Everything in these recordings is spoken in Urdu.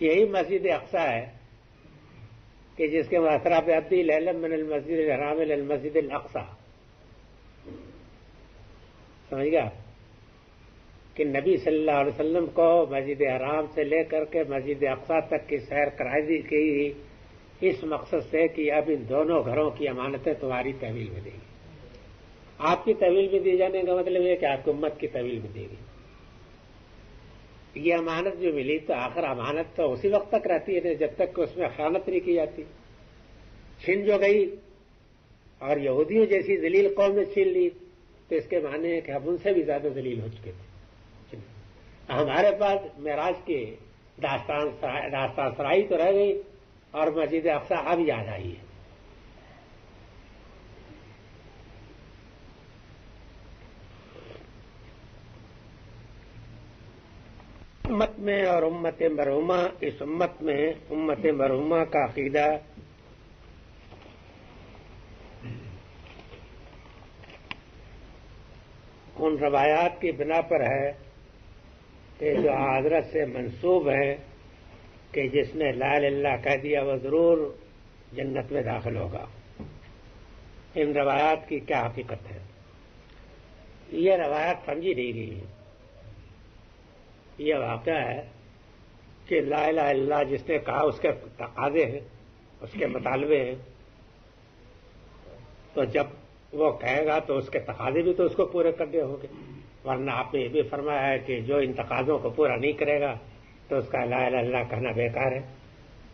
یہی مسجد اقصی ہے کہ جس کے اطراف ابدی العلم من المسجد الحرام الى المسجد الاقصی. سمجھ گیا کہ نبی صلی اللہ علیہ وسلم کو مسجد حرام سے لے کر کے مسجد اقصی تک کی سیر کرائی دی گئی اس مقصد سے کہ اب ان دونوں گھروں کی امانتیں تمہاری تحویل میں دے گی. آپ کی تحویل میں دی جانے کا مطلب یہ کہ آپ کی امت کی تحویل میں دے گی. یہ امانت جو ملی تو آخر امانت تو اسی وقت تک رہتی ہے جب تک کہ اس میں خیانت نہیں کی جاتی. چھن جو گئی اور یہودیوں جیسی ذلیل قوم نے چھین لی تو اس کے معنی ہے کہ ہم ان سے بھی زیادہ ذلیل ہو چکے تھے. ہمارے پاس معراج کی داستان سرائی تو رہ گئی اور مسجد اقصی اب یاد آئی ہے. امت میں اور امت مرحومہ اس امت میں امت مرحومہ کا عقیدہ ان روایات کی بنا پر ہے کہ جو حضرت سے منسوب ہیں کہ جس نے لا الہ الا اللہ کہہ دیا وہ ضرور جنت میں داخل ہوگا. ان روایات کی کیا حقیقت ہے؟ یہ روایات سمجھی نہیں گئی. یہ واقعہ ہے کہ لا الہ الا اللہ جس نے کہا اس کے تقاضے ہیں اس کے مطالبے ہیں تو جب وہ کہے گا تو اس کے تقاضے بھی تو اس کو پورے کرنے ہوں گے. ورنہ آپ نے یہ بھی فرمایا ہے کہ جو ان تقاضوں کو پورا نہیں کرے گا تو اس کا لا الہ الا اللہ کہنا بیکار ہے،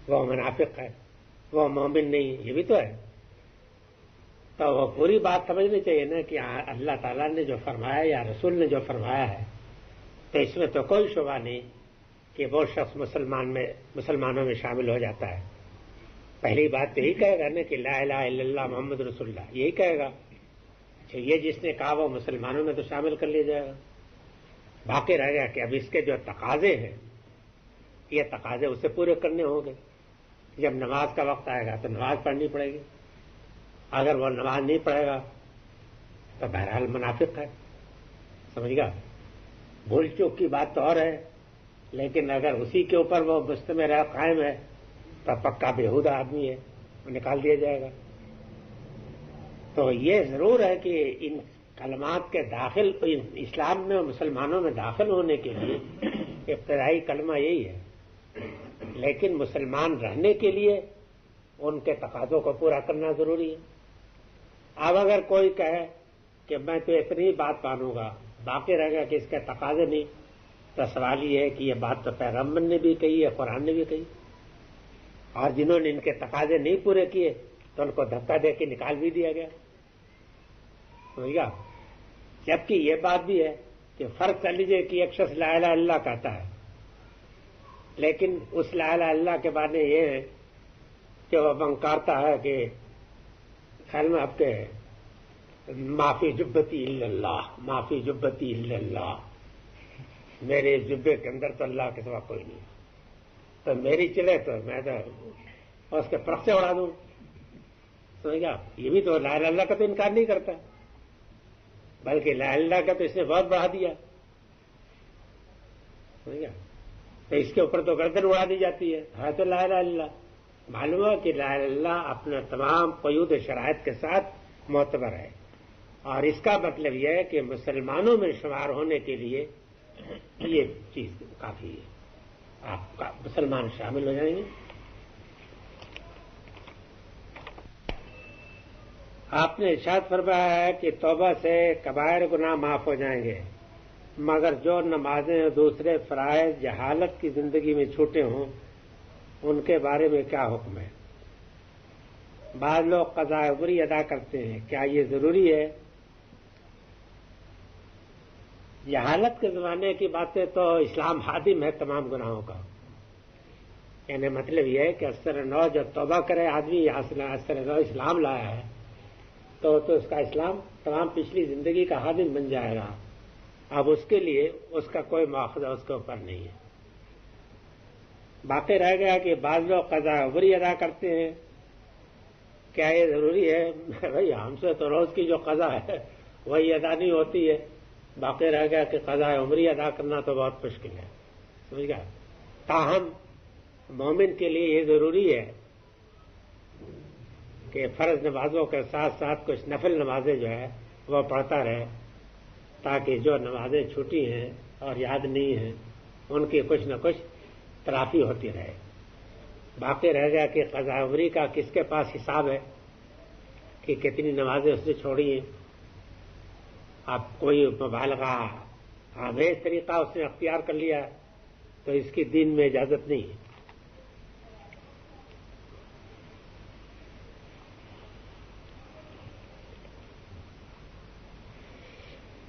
وہ منافق ہے، وہ مومن نہیں. یہ بھی تو ہے. تو وہ پوری بات سمجھنی چاہیے نا کہ اللہ تعالیٰ نے جو فرمایا یا رسول نے جو فرمایا ہے تو اس میں تو کوئی شبہ نہیں کہ وہ شخص مسلمانوں میں شامل ہو جاتا ہے. پہلی بات تو یہی کہے گا نا کہ لا الہ الا اللہ محمد رسول اللہ، یہی کہے گا. اچھا یہ جس نے کہا وہ مسلمانوں میں تو شامل کر لیا جائے گا. باقی رہ گیا کہ اب اس کے جو تقاضے ہیں یہ تقاضے اسے پورے کرنے ہوں گے. جب نماز کا وقت آئے گا تو نماز پڑھنی پڑے گی. اگر وہ نماز نہیں پڑھے گا تو بہرحال منافق ہے. سمجھ گا؟ بھول چوک کی بات تو اور ہے لیکن اگر اسی کے اوپر وہ مستمر قائم ہے تو پکا بےہودہ آدمی ہے، وہ نکال دیا جائے گا. تو یہ ضرور ہے کہ ان کلمات کے داخل اسلام میں اور مسلمانوں میں داخل ہونے کے لیے ابتدائی کلمہ یہی ہے، لیکن مسلمان رہنے کے لیے ان کے تقاضوں کو پورا کرنا ضروری ہے. اب اگر کوئی کہے کہ میں تو اتنی بات مانوں گا باقی رہ گیا کہ اس کے تقاضے نہیں تو سوال یہ ہے کہ یہ بات تو پیغمبر نے بھی کہی ہے، قرآن نے بھی کہی، اور جنہوں نے ان کے تقاضے نہیں پورے کیے تو ان کو دھکا دے کے نکال بھی دیا گیا. سمجھ گیا؟ جبکہ یہ بات بھی ہے کہ فرق کر لیجیے کہ ایک شخص لا الہ الا اللہ کہتا ہے لیکن اس لا الہ الا اللہ کے بارے میں یہ ہے کہ وہ بنکارتا ہے کہ خیال میں آپ کے معافی جبتی الا اللہ، معافی جبتی الا اللہ، میرے جبے کے اندر تو اللہ کے سوا کوئی نہیں، تو میری چلے تو میں تو اس کے پرخ سے اڑا دوں. سمجھ گیا؟ یہ بھی تو لا الہ الا اللہ کا تو انکار نہیں کرتا بلکہ لا الہ الا اللہ کا تو اس نے بہت بڑھا دیا. سمجھ گیا؟ تو اس کے اوپر تو گردن اڑا دی جاتی ہے تو لا الہ الا اللہ. معلوم ہے کہ لا الہ الا اللہ اپنے تمام قیود شرائط کے ساتھ معتبر ہے اور اس کا مطلب یہ ہے کہ مسلمانوں میں شمار ہونے کے لیے یہ چیز کافی ہے. آپ کا مسلمان شامل ہو جائیں گے. آپ نے ارشاد فرمایا ہے کہ توبہ سے کبائر گناہ معاف ہو جائیں گے مگر جو نمازیں اور دوسرے فرائض جہالت کی زندگی میں چھوٹے ہوں ان کے بارے میں کیا حکم ہے؟ بعض لوگ قضاء عمری ادا کرتے ہیں، کیا یہ ضروری ہے؟ جہالت کے زمانے کی باتیں تو اسلام حادم ہے تمام گناہوں کا. یعنی مطلب یہ ہے کہ اثر نو جب توبہ کرے آدمی اثر نو اسلام لایا ہے تو اس کا اسلام تمام پچھلی زندگی کا حادم بن جائے گا. اب اس کے لیے اس کا کوئی مواخذہ اس کے اوپر نہیں ہے. باقی رہ گیا کہ بعض لوگ قضاء عمری ادا کرتے ہیں، کیا یہ ضروری ہے؟ بھائی ہم سے تو روز کی جو قضا ہے وہی ادا نہیں ہوتی ہے. باقی رہ گیا کہ قضاء عمری ادا کرنا تو بہت مشکل ہے. سمجھ گیا؟ تاہم مومن کے لیے یہ ضروری ہے کہ فرض نمازوں کے ساتھ ساتھ کچھ نفل نمازیں جو ہے وہ پڑھتا رہے، تاکہ جو نمازیں چھوٹی ہیں اور یاد نہیں ہیں ان کی کچھ نہ کچھ تلافی ہوتی رہے۔ باقی رہ گیا کہ قضاء عمری کا کس کے پاس حساب ہے کہ کتنی نمازیں اس نے چھوڑی ہیں۔ اب کوئی مبالغہ آمیز طریقہ اس نے اختیار کر لیا تو اس کی دین میں اجازت نہیں ہے۔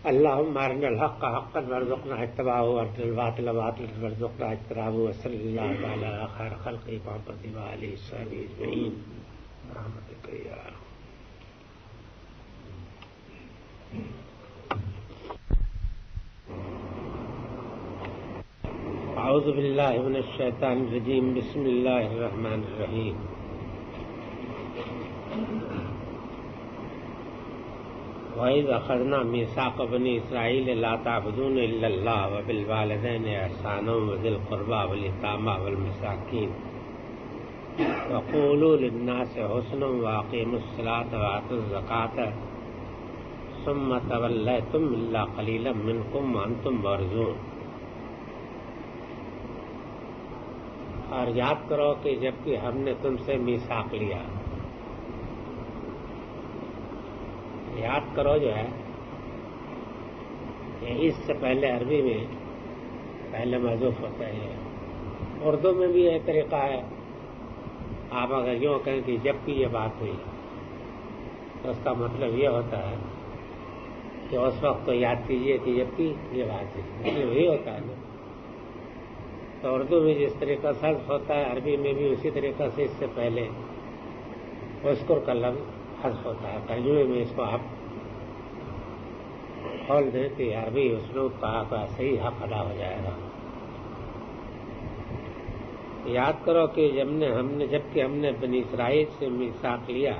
اللهم ارنا الحق حقا وارزقنا اتباعه وارنا الباطل باطلا وارزقنا اجتنابه وصلی اللہ تعالی علی خیر خلقہ محمد وآلہ وصحبہ اجمعین برحمتک یا اعوذ باللہ من الشیطان الرجیم بسم اللہ الرحمن الرحیم وَإِذْ أَخَذْنَا مِيثَاقَ بَنِي إِسْرَائِيلَ لَا تَعْبُدُونَ إِلَّا اللَّهَ وَبِالْوَالِدَيْنِ إِحْسَانًا وَذِي الْقُرْبَى وَالْيَتَامَى وَالْمَسَاكِينِ وَقُولُوا لِلنَّاسِ حُسْنًا وَأَقِيمُوا الصَّلَاةَ وَآتُوا الزَّكَاةَ ثُمَّ تَوَلَّيْتُمْ إِلَّا قَلِيلًا مِّنكُمْ وَأَنتُمْ مُعْرِضُونَ۔ اور یاد کرو کہ جب کہ ہم نے تم سے میثاق لیا، یاد کرو جو ہے اس سے پہلے عربی میں پہلے محذوف ہوتا ہے، اردو میں بھی یہ طریقہ ہے۔ آپ اگر یوں کہیں کہ جب کی یہ بات ہوئی تو اس کا مطلب یہ ہوتا ہے کہ اس وقت تو یاد کیجئے کہ جب کی یہ بات ہوئی، مطلب یہی ہوتا ہے نا۔ تو اردو میں جس طریقہ سے حذف ہوتا ہے عربی میں بھی اسی طریقہ سے اس سے پہلے اذکر کا لفظ حذف ہوتا ہے۔ ترجمے میں اس کو آپ کھول دیں کہ عربی اسلوب کا صحیح حق ادا ہو جائے گا۔ یاد کرو کہ جب کہ ہم نے بنی اسرائیل سے میثاق لیا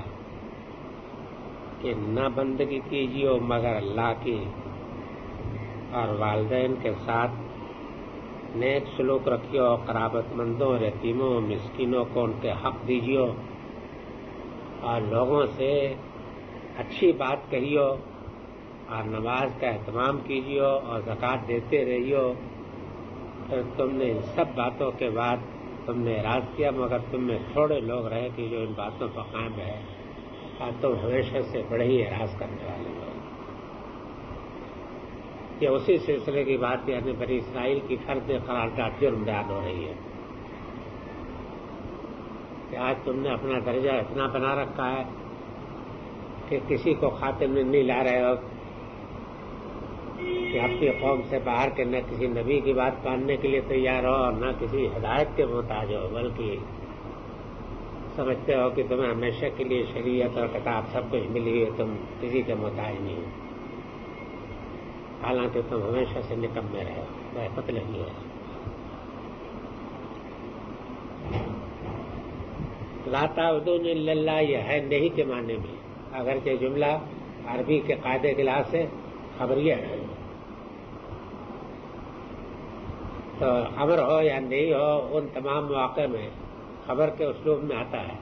کہ نہ بندگی کیجیے مگر اللہ کی، اور والدین کے ساتھ نیک سلوک رکھیو، قرابت مندوں، یتیموں، مسکینوں کو ان کے حق دیجیو، اور لوگوں سے اچھی بات کہیو، اور نماز کا اہتمام کیجیے اور زکوٰۃ دیتے رہیو۔ تو تم نے ان سب باتوں کے بعد تم نے اعراض کیا، مگر تم میں تھوڑے لوگ رہے کہ جو ان باتوں پر قائم رہے، اور تم ہمیشہ سے بڑے ہی اعراض کرنے والے لوگ۔ یہ اسی سلسلے کی بات یعنی بنی اسرائیل کی فرد قرارداد جرم بیان ہو رہی ہے کہ آج تم نے اپنا درجہ اتنا بنا رکھا ہے کہ کسی کو خاطر میں نہیں لا رہے ہو، کہ اپنی قوم سے باہر کے نہ کسی نبی کی بات ماننے کے لیے تیار ہو اور نہ کسی ہدایت کے محتاج ہو، بلکہ سمجھتے ہو کہ تمہیں ہمیشہ کے لیے شریعت اور کتاب سب کچھ ملی ہے، تم کسی کے محتاج نہیں ہو، حالانکہ تم ہمیشہ سے نکمے رہے ہو، پتلے نہیں ہو۔ لا تعبدون الا اللہ یہ ہے نہیں کے معنی میں، اگرچہ جملہ عربی کے قاعدے کے لحاظ سے خبریہ ہے، تو امر ہو یا نہیں ہو ان تمام مواقع میں خبر کے اسلوب میں آتا ہے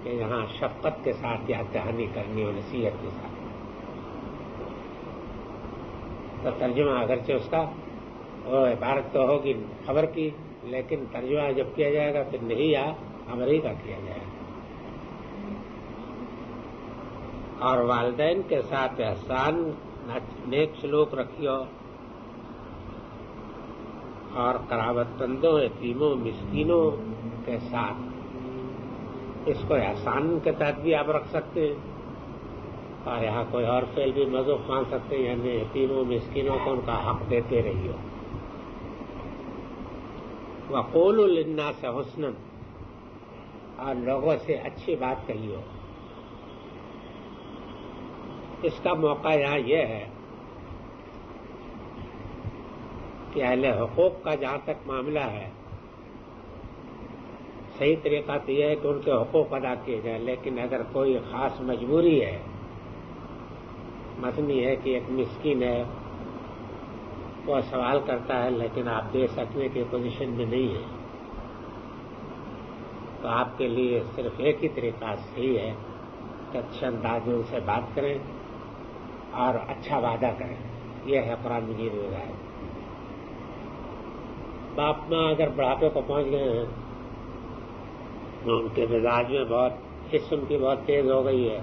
کہ یہاں شفقت کے ساتھ یاد دہانی کرنی اور نصیحت کے ساتھ۔ تو ترجمہ اگرچہ اس کا وہ عبارت تو ہوگی خبر کی، لیکن ترجمہ جب کیا جائے گا پھر نہیں امر ہی کا کیا جائے گا۔ اور والدین کے ساتھ احسان نیک سلوک رکھیو، اور قرابت مندوں، یتیموں، مسکینوں کے ساتھ، اس کو احسان کے تحت بھی آپ رکھ سکتے ہیں، اور یہاں کوئی اور فعل بھی مذوف مان سکتے ہیں، یعنی یتیموں مسکینوں کو ان کا حق دیتے رہیو۔ وَقُولُوا لِلنَّاسِ حُسْنًا اور لوگوں سے اچھی بات کہیو۔ اس کا موقع یہاں یہ ہے کہ اہل حقوق کا جہاں تک معاملہ ہے صحیح طریقہ تو یہ ہے کہ ان کے حقوق ادا کیے جائیں، لیکن اگر کوئی خاص مجبوری ہے، مثلا ہے کہ ایک مسکین ہے وہ سوال کرتا ہے لیکن آپ دے سکنے کی پوزیشن میں نہیں ہے، تو آپ کے لیے صرف ایک ہی طریقہ صحیح ہے کہ اچھے انداز میں ان سے بات کریں اور اچھا وعدہ کریں. یہ ہے قرآن مجید میں ہدایت. باپ ماں اگر بڑھاپے کو پہنچ گئے ہیں تو ان کے مزاج میں بہت حس ان کی بہت تیز ہو گئی ہے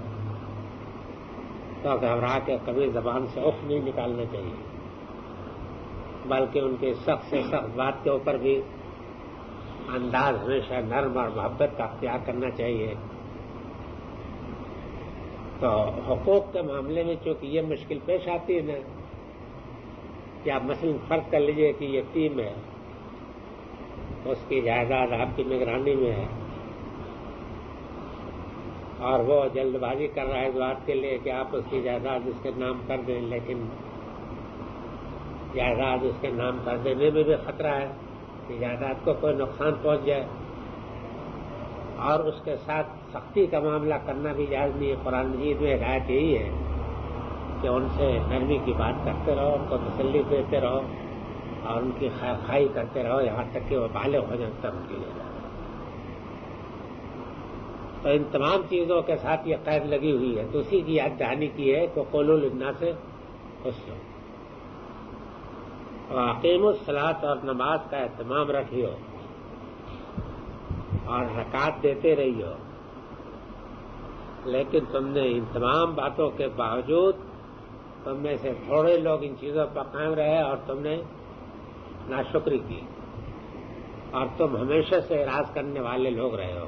تو گھبرا کے کبھی زبان سے اف نہیں نکالنا چاہیے، بلکہ ان کے سخت سے سخت بات کے اوپر بھی انداز ہمیشہ نرم اور محبت کا اختیار کرنا چاہیے. تو حقوق کے معاملے میں چونکہ یہ مشکل پیش آتی ہے نا کہ آپ مثلاً فرض کر لیجئے کہ یتیم ہے، اس کی جائیداد آپ کی نگرانی میں ہے اور وہ جلد بازی کر رہا ہے اس بات کے لیے کہ آپ اس کی جائیداد اس کے نام کر دیں، لیکن جائیداد اس کے نام کر دینے میں بھی خطرہ ہے کہ جائیداد کو کوئی نقصان پہنچ جائے، اور اس کے ساتھ سختی کا معاملہ کرنا بھی جائز نہیں ہے. قرآن مجید میں ہدایت یہی ہے کہ ان سے نرمی کی بات کرتے رہو، ان کو تسلی دیتے رہو اور ان کی خیر خواہی کرتے رہو یہاں تک کہ وہ بالغ ہو جائیں تب ان کی جائے. تو ان تمام چیزوں کے ساتھ یہ قید لگی ہوئی ہے. دوسری کی یاد دہانی کی ہے کہ قولوا للناس حسنا، واقیموا الصلاۃ اور نماز کا اہتمام رکھیو اور زکوٰۃ دیتے رہیو. لیکن تم نے ان تمام باتوں کے باوجود تم میں سے تھوڑے لوگ ان چیزوں پر قائم رہے اور تم نے ناشکری کی اور تم ہمیشہ سے اعراض کرنے والے لوگ رہے ہو.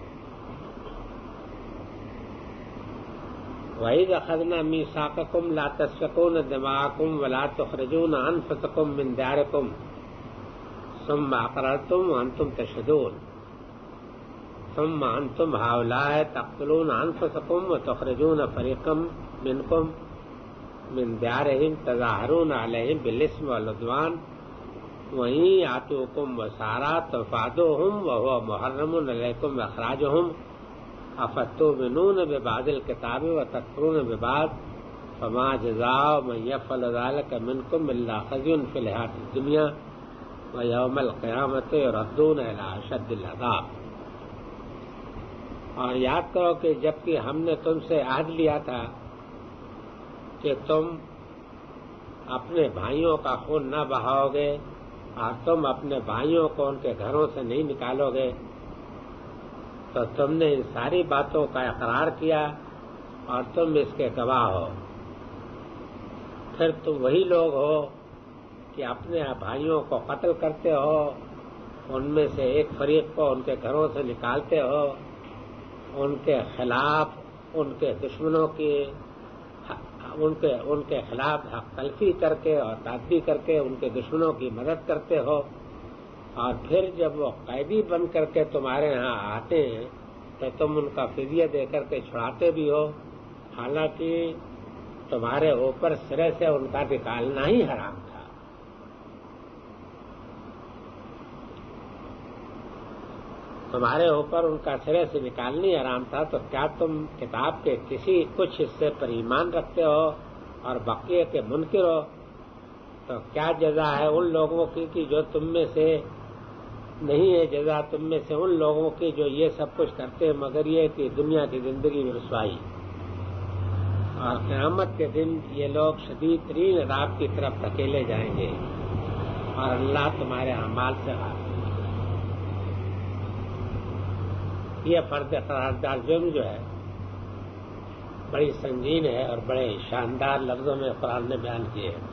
وَإِذْ أَخَذْنَا مِيثَاقَكُمْ لَا تَسْفِكُونَ دِمَاءَكُمْ وَلَا تُخْرِجُونَ أَنفُسَكُمْ مِنْ دِيَارِكُمْ ثُمَّ أَقْرَرْتُمْ وَأَنْتُمْ تَشْهَدُونَ ثم أنتم هؤلاء تقتلون أنفسكم وتخرجون فريقا منكم من ديارهم تظاهرون عليهم بالإثم والعدوان وإن يأتوكم وسارى تفادوهم وهو محرم عليكم إخراجهم أفتؤمنون ببعض الكتاب وتكفرون ببعض فما جزاء من يفعل ذلك منكم إلا خزي في الحياة الدنيا ويوم القيامة يردون إلى أشد العذاب. اور یاد کرو کہ جبکہ ہم نے تم سے عہد لیا تھا کہ تم اپنے بھائیوں کا خون نہ بہاؤ گے اور تم اپنے بھائیوں کو ان کے گھروں سے نہیں نکالو گے، تو تم نے ان ساری باتوں کا اقرار کیا اور تم اس کے گواہ ہو. پھر تم وہی لوگ ہو کہ اپنے بھائیوں کو قتل کرتے ہو، ان میں سے ایک فریق کو ان کے گھروں سے نکالتے ہو، ان کے خلاف ان کے دشمنوں کی ان کے خلاف حق تلفی کر کے اور تعدی کر کے ان کے دشمنوں کی مدد کرتے ہو، اور پھر جب وہ قیدی بن کر کے تمہارے ہاں آتے ہیں تو تم ان کا فدیہ دے کر کے چھڑاتے بھی ہو، حالانکہ تمہارے اوپر سرے سے ان کا نکالنا ہی حرام تھا. تمہارے اوپر ان کا سرے سے نکالنی حرام تھا، تو کیا تم کتاب کے کچھ حصے پر ایمان رکھتے ہو اور بقیہ کے منکر ہو؟ تو کیا جزا ہے ان لوگوں کی کہ جو تم میں سے نہیں ہے جزا تم میں سے ان لوگوں کی جو یہ سب کچھ کرتے ہیں مگر یہ کہ دنیا کی زندگی میں رسوائی، اور قیامت کے دن یہ لوگ شدید ترین عذاب کی طرف دھکیلے جائیں گے اور اللہ تمہارے اعمال سے غافل. یہ فرد قرارداد جرم جو ہے بڑی سنگین ہے اور بڑے شاندار لفظوں میں قرآن نے بیان کیے ہیں.